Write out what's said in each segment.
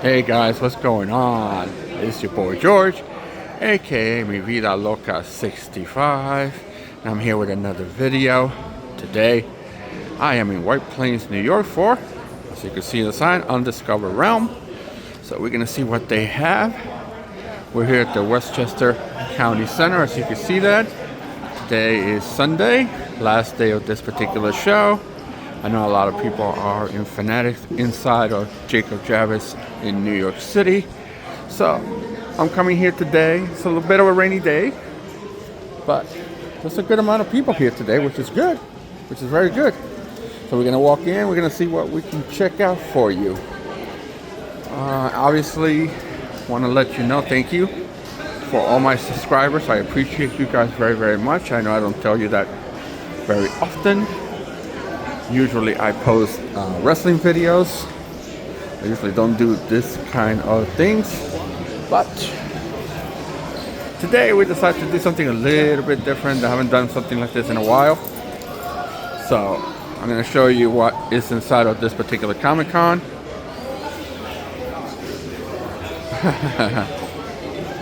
Hey guys, what's going on? It's your boy George, aka Mi Vida Loca 65. And I'm here with another video. Today, I am in White Plains, New York for, as you can see the sign, Undiscovered Realm. So we're gonna see what they have. We're here at the Westchester County Center, as you can see that. Today is Sunday, last day of this particular show. I know a lot of people are in fanatics inside of Jacob Javits in New York City. So I'm coming here today. It's a little bit of a rainy day, but there's a good amount of people here today, which is good, which is very good. So we're gonna walk in, we're gonna see what we can check out for you. Obviously, want to let you know, thank you for all my subscribers. I appreciate you guys very, very much. I know I don't tell you that very often. Usually I post wrestling videos. I usually don't do this kind of things, but today we decided to do something a little bit different. I haven't done something like this in a while. So I'm going to show you what is inside of this particular Comic-Con.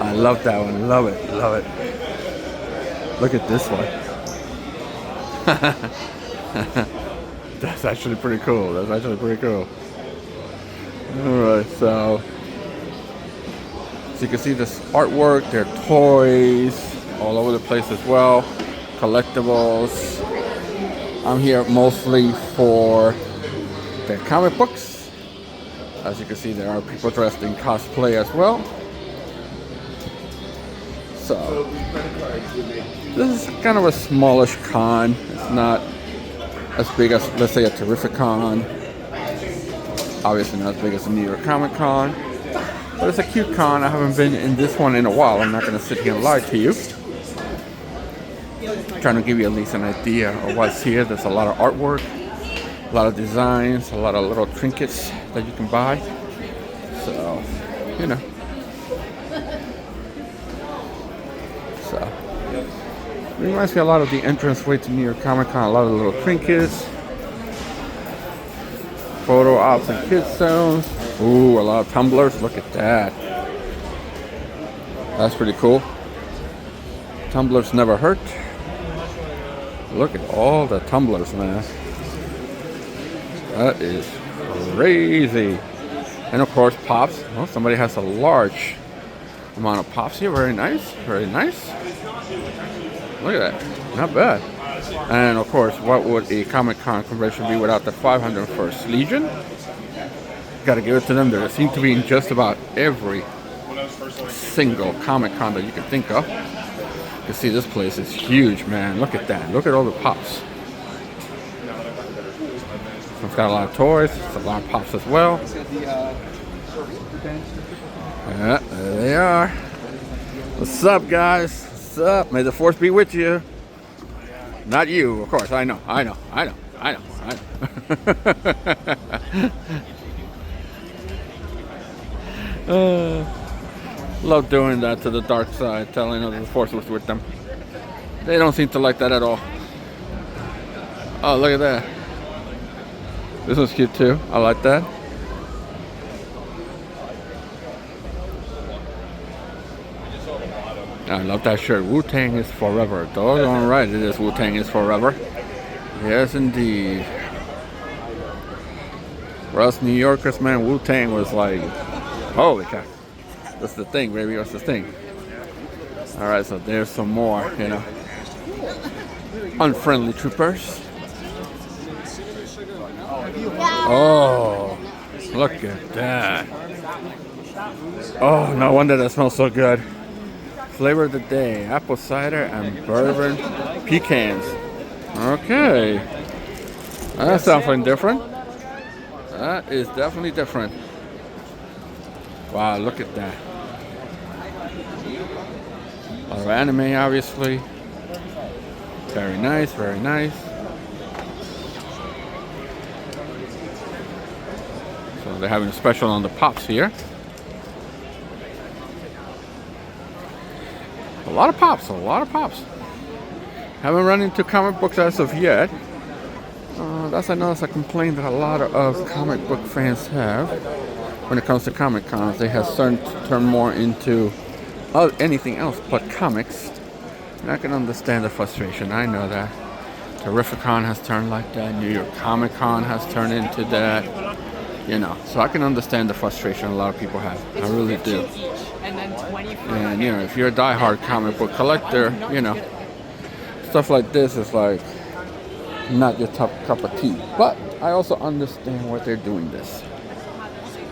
I love that one. Love it. Love it. Look at this one. That's actually pretty cool. That's actually pretty cool. Alright, so you can see this artwork, there are toys all over the place as well, collectibles. I'm here mostly for the comic books. As you can see, there are people dressed in cosplay as well. So this is kind of a smallish con. It's not as big as, let's say, a Terrificon. Obviously not as big as a New York Comic Con, but it's a cute con. I haven't been in this one in a while. I'm not going to sit here and lie to you. I'm trying to give you at least an idea of what's here. There's a lot of artwork, a lot of designs, a lot of little trinkets that you can buy. So, you know. So, it reminds me a lot of the entranceway to New York Comic Con. A lot of little trinkets, photo ops and kids zones. Ooh, a lot of tumblers. Look at that. That's pretty cool. Tumblers never hurt. Look at all the tumblers, man. That is crazy. And of course, pops. Oh, somebody has a large amount of pops here. Very nice. Very nice. Look at that. Not bad. And of course, what would a Comic-Con convention be without the 501st Legion? Gotta give it to them. They seem to be in just about every single Comic-Con that you can think of. You can see this place is huge, man. Look at that. Look at all the pops. It's got a lot of toys. It's a lot of pops as well. Yeah, there they are. What's up, guys? What's up? May the force be with you. Not you, of course. I know. Love doing that to the dark side, telling them the force was with them. They don't seem to like that at all. Oh, look at that. This one's cute too. I like that. I love that shirt. Wu-Tang is forever. Doggone right it is. Wu-Tang is forever. Yes, indeed. For us New Yorkers, man, Wu-Tang was like, holy cow. That's the thing, baby. That's the thing. Alright, so there's some more, you know. Unfriendly troopers. Oh, look at that. Oh, no wonder that smells so good. Flavor of the day, apple cider and bourbon pecans. Okay. That's something different. That is definitely different. Wow, look at that. A lot of anime, obviously. Very nice, very nice. So they're having a special on the pops here. A lot of pops, a lot of pops. Haven't run into comic books as of yet. That's a complaint that a lot of comic book fans have. when it comes to Comic Cons. They have turned more into anything else but comics. And I can understand the frustration. I know that. Terrificon has turned like that. New York Comic Con has turned into that. You know, so I can understand the frustration a lot of people have. I really do. And you know, if you're a diehard comic book collector, you know, stuff like this is like not your top cup of tea. But I also understand why they're doing this.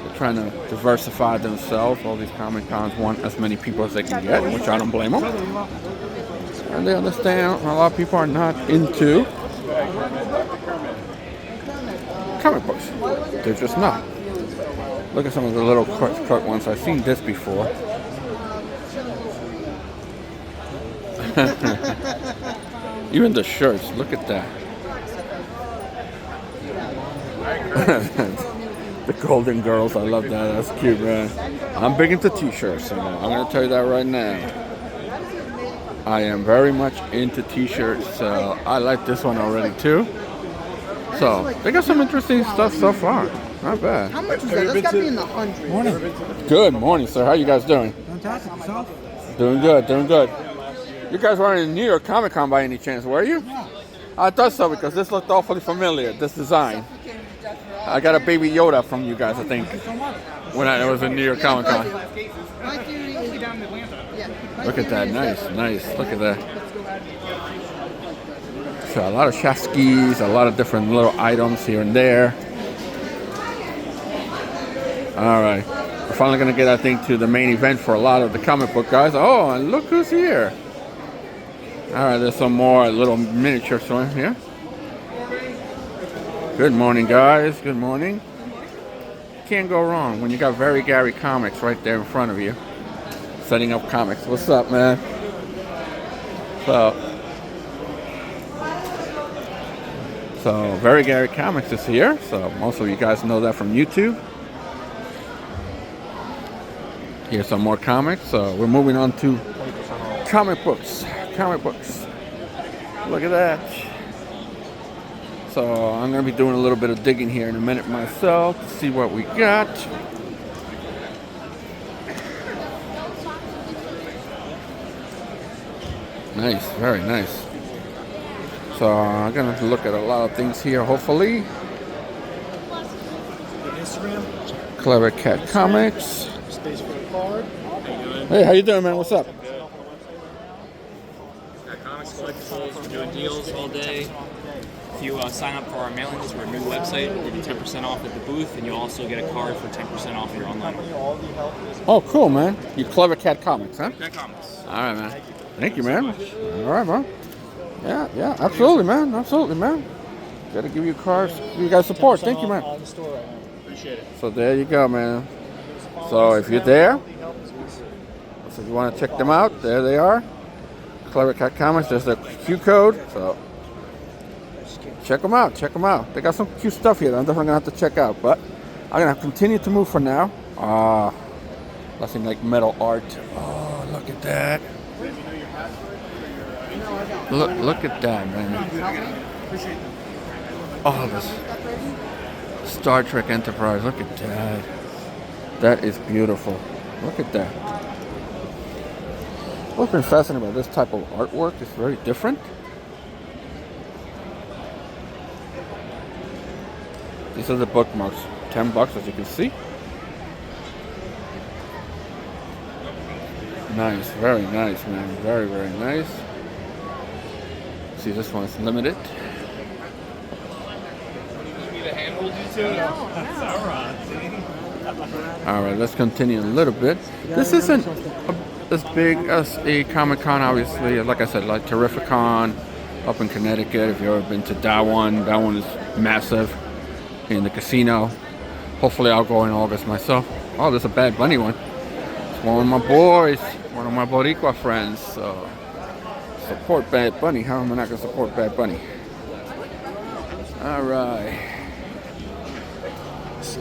They're trying to diversify themselves. All these Comic Cons want as many people as they can get, which I don't blame them. And they understand a lot of people are not into comic books. They're just not. Look at some of the little cut ones. I've seen this before. Even the shirts. Look at that. The Golden Girls. I love that. That's cute, man. I'm big into t-shirts. So I'm going to tell you that right now. I am very much into t-shirts. So I like this one already too. So they got some interesting stuff so far. Not bad. How much is that? That's got to be in the hundreds. Morning. Good morning, sir. How you guys doing? Fantastic. Yourself? Doing good. Doing good. You guys weren't in New York Comic Con by any chance, were you? Yeah. I thought so because this looked awfully familiar. This design. I got a baby Yoda from you guys, I think, when I was in New York Comic Con. Look at that. Nice, nice. Look at that. So a lot of chasquis, a lot of different little items here and there. All right. We're finally going to get, I think, to the main event for a lot of the comic book guys. Oh, and look who's here. All right, there's some more little miniature showing here. Good morning, guys. Good morning. Can't go wrong when you got Very Gary Comics right there in front of you. Setting up comics. What's up, man? So Very Gary Comics is here. So most of you guys know that from YouTube. Here's some more comics. So we're moving on to comic books. Comic books. Look at that. So I'm going to be doing a little bit of digging here in a minute myself to see what we got. Nice, very nice. So I'm going to look at a lot of things here, hopefully. Clever Cat Comics. Hey, how you doing, man? What's up? Got comics, collectibles, we're doing deals all day. If you sign up for our mailing list, we're a new website, we'll give you 10% off at the booth, and you'll also get a card for 10% off your online order. Oh, cool, man. You Clever Cat Comics, huh? Cat Comics. All right, man. Thank you, man. All right, man. Yeah, absolutely, man. Absolutely, man. Got to give you cards. You guys support. Thank you, man. Appreciate it. So there you go, man. So if you're there, so if you want to check them out, there they are. Clever Cat Comics. There's the Q code. So check them out. Check them out. They got some cute stuff here that I'm definitely going to have to check out. But I'm going to continue to move for now. Nothing like metal art. Oh, look at that. Look at that, man. Oh, this Star Trek Enterprise. Look at that. That is beautiful. Look at that. What's been fascinating about this type of artwork is very different. These are the bookmarks. $10 as you can see. Nice, very nice, man. Very, very nice. See, this one's limited. All right, let's continue a little bit. This isn't as big as a Comic Con, obviously. Like I said, like Terrificon up in Connecticut. If you've ever been to that one is massive in the casino. Hopefully, I'll go in August myself. Oh, there's a Bad Bunny one. It's one of my boys, one of my Boricua friends. So support Bad Bunny. How am I not gonna support Bad Bunny? All right.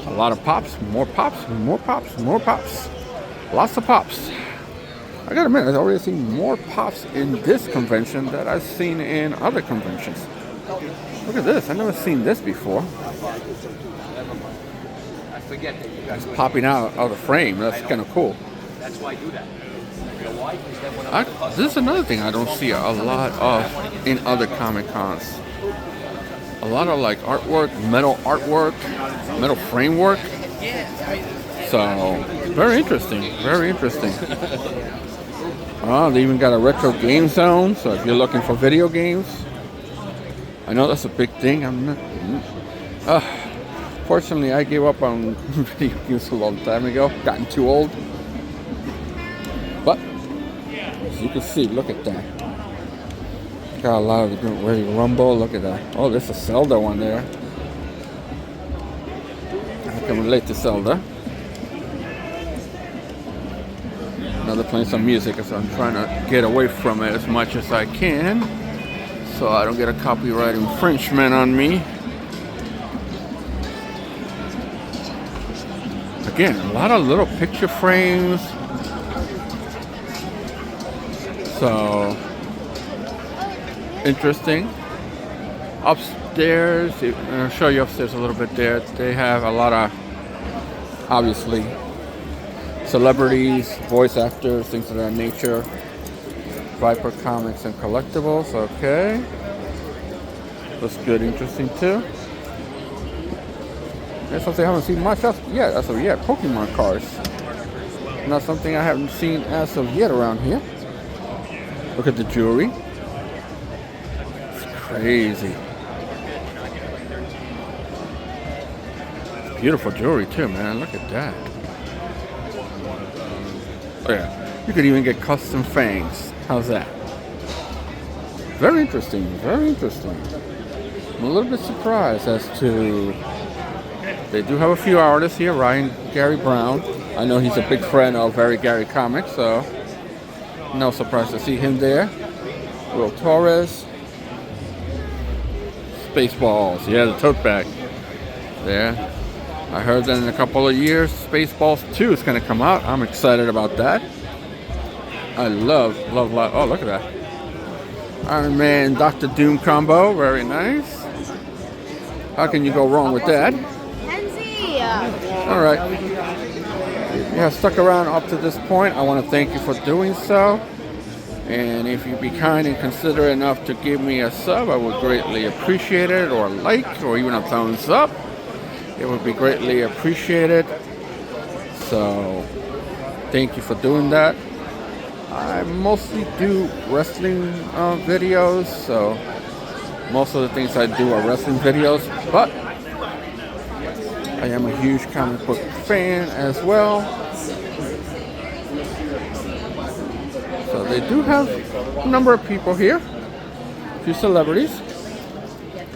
A lot of pops, more pops, more pops, more pops. Lots of pops. I gotta admit, I've already seen more pops in this convention that I've seen in other conventions. Look at this. I've never seen this before. It's popping out of the frame. That's kind of cool. This is another thing I don't see a lot of in other Comic Cons. A lot of like artwork, metal framework. So, very interesting, very interesting. Oh, they even got a retro game zone, so if you're looking for video games, I know that's a big thing. Fortunately, I gave up on video games a long time ago, gotten too old. But, as you can see, look at that. Got a lot of the Ready Rumble, look at that. Oh, there's a Zelda one there. I can relate to Zelda. Another playing some music, so I'm trying to get away from it as much as I can, so I don't get a copyright infringement on me. Again, a lot of little picture frames. So interesting. Upstairs, I'll show you upstairs a little bit there. They have a lot of, obviously, celebrities, voice actors, things of that nature. Viper Comics and Collectibles, okay. Looks good, interesting too. That's something I haven't seen much of yet. As of yet, Pokemon cards. Not something I haven't seen as of yet around here. Look at the jewelry. It's crazy. Beautiful jewelry too, man. Look at that. Oh yeah, you could even get custom fangs. How's that? Very interesting, very interesting. I'm a little bit surprised as to, they do have a few artists here. Ryan Gary Brown. I know he's a big friend of Very Gary Comics, so no surprise to see him there. Will Torres. Spaceballs, yeah, the tote bag. There. I heard that in a couple of years, Spaceballs 2 is going to come out. I'm excited about that. I love, oh, look at that. Iron Man, Dr. Doom combo, very nice. How can you go wrong with that? All right. You have stuck around up to this point. I want to thank you for doing so. And if you'd be kind and considerate enough to give me a sub, I would greatly appreciate it, or a like, or even a thumbs up. It would be greatly appreciated. So, thank you for doing that. I mostly do wrestling videos, so most of the things I do are wrestling videos, but I am a huge comic book fan as well. So they do have a number of people here, a few celebrities.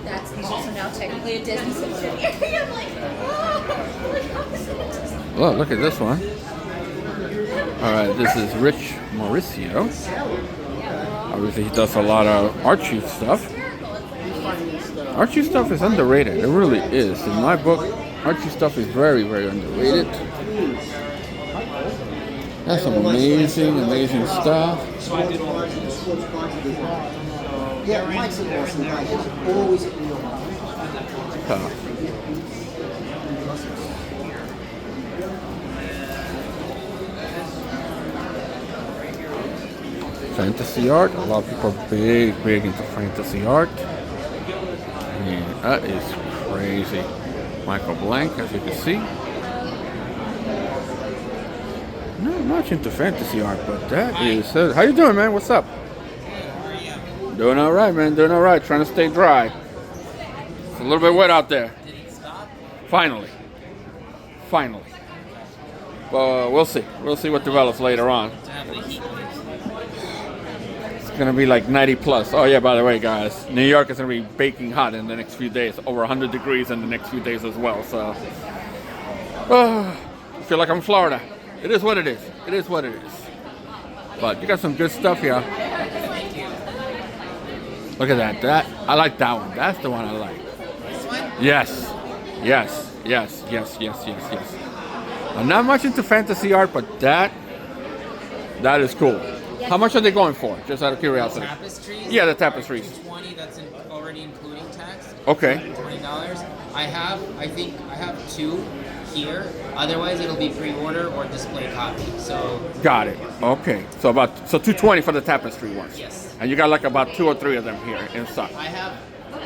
That's also now technically a Disney subsidiary. I'm like, oh, look at this one. All right, this is Rich Mauricio. Obviously, he does a lot of Archie stuff. Archie stuff is underrated. It really is. In my book, Archie stuff is very, very underrated. That's some amazing, amazing stuff. Yeah, Mike's an awesome guy. He's always in your mind. Fantasy art. A lot of people are big into fantasy art. And that is crazy. Michael Blank, as you can see. Not much into fantasy art, but that is... how you doing, man? What's up? Doing all right, man. Doing all right. Trying to stay dry. It's a little bit wet out there. did it stop? Finally. But we'll see. We'll see what develops later on. To have the heat. It's going to be like 90 plus. Oh, yeah, by the way, guys. New York is going to be baking hot in the next few days. Over 100 degrees in the next few days as well. So, I feel like I'm in Florida. It is what it is. It is what it is. But you got some good stuff here. Look at that. I like that one. That's the one I like. This one? Yes. I'm not much into fantasy art, but that is cool. How much are they going for? Just out of curiosity. Tapestries? Yeah, the tapestries. 20, that's already including tax. Okay. $20. I have two here. Otherwise, it'll be pre-order or display copy. So Got it. Okay. So 220 for the tapestry ones. yes, And you got like about 2 or 3 of them here in stock. I have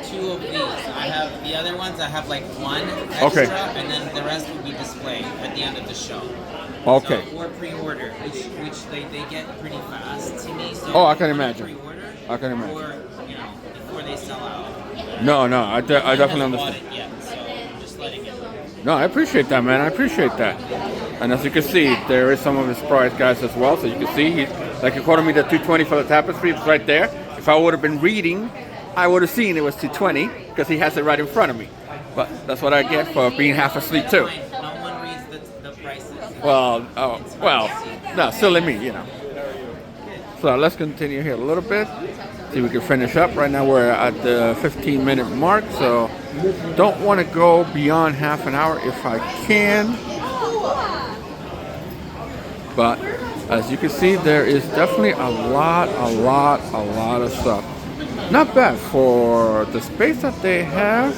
2 of these. I have the other ones. I have like 1 extra, Okay. and then the rest will be displayed at the end of the show. Okay. So, or pre-order, which they get pretty fast to me. So Oh, I if can you wanna imagine. Pre-order, I can imagine. Or before they sell out. No, I definitely Haven't understand. bought it yet, so I'm just letting you know. No, I appreciate that, man. I appreciate that. And as you can see, there is some of his price guys as well. So you can see, like you quoted me the 220 for the tapestry, it's right there. If I would have been reading, I would have seen it was 220 because he has it right in front of me. But that's what I get for being half asleep too. No one reads the prices. Well, no, silly me, you know. So let's continue here a little bit. See if we can finish up. Right now we're at the 15-minute mark, so don't want to go beyond half an hour if I can. But as you can see, there is definitely a lot of stuff. Not bad for the space that they have.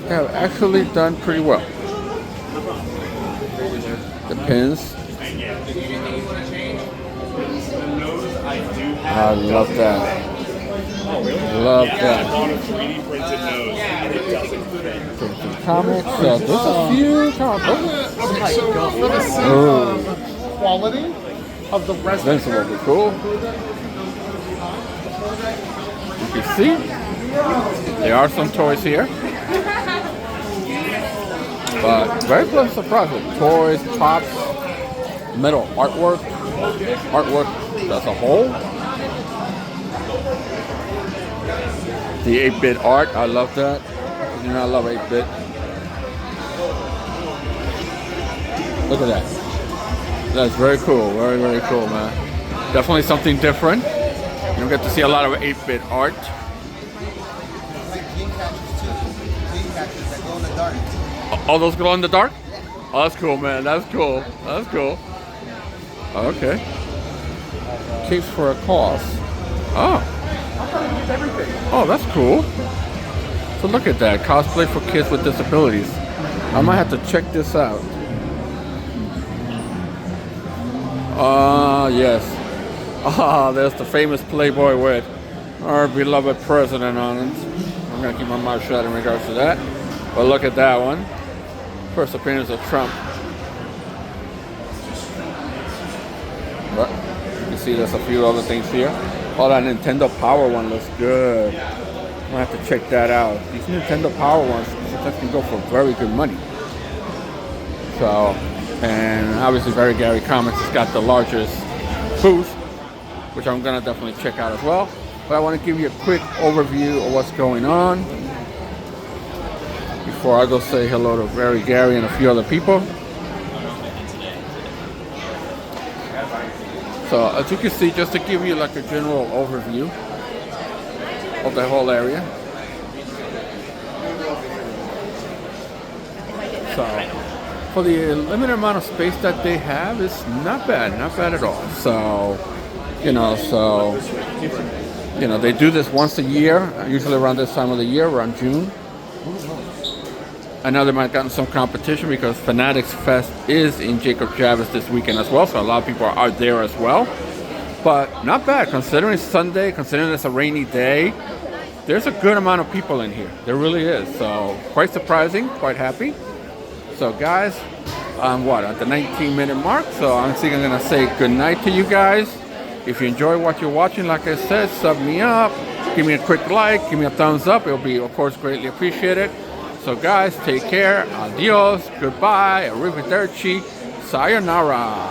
They have actually done pretty well. The pins. I love that. Love that. Comics. So there's a few comics. Okay, so for the sake of quality of the This resin, will be cool. You can see there are some toys here, but very pleasant surprise with toys, props, metal artwork as a whole. The 8-bit art, I love that. You know, I love 8-bit. Look at that. That's very cool. Very cool, man. Definitely something different. You don't get to see a lot of 8-bit art. Like dream catchers too. Dream catchers that glow in the dark. All those glow in the dark? Oh, that's cool, man. That's cool. Okay. Capes for a cause. Oh, that's cool. So look at that. Cosplay for kids with disabilities. I might have to check this out. Yes. There's the famous Playboy with our beloved president on it. I'm going to keep my mouth shut in regards to that. But look at that one. First appearance of Trump. But you can see there's a few other things here. Oh, that Nintendo Power one looks good. I'm going to have to check that out. These Nintendo Power ones sometimes can go for very good money. So, and obviously Very Gary Comics has got the largest booth, which I'm going to definitely check out as well. But I want to give you a quick overview of what's going on before I go say hello to Very Gary and a few other people. So as you can see, just to give you like a general overview of the whole area. So for the limited amount of space that they have, it's not bad at all. So they do this once a year, usually around this time of the year, around June. I know they might have gotten some competition because Fanatics Fest is in Jacob Javits this weekend as well, so a lot of people are out there as well. But not bad, considering it's Sunday, considering it's a rainy day. There's a good amount of people in here. There really is. So quite surprising, quite happy. So guys, I'm at the 19-minute mark. So I'm going to say good night to you guys. If you enjoy what you're watching, like I said, sub me up. Give me a quick like, give me a thumbs up. It'll be, of course, greatly appreciated. So guys, take care. Adios. Goodbye. Arrivederci. Sayonara.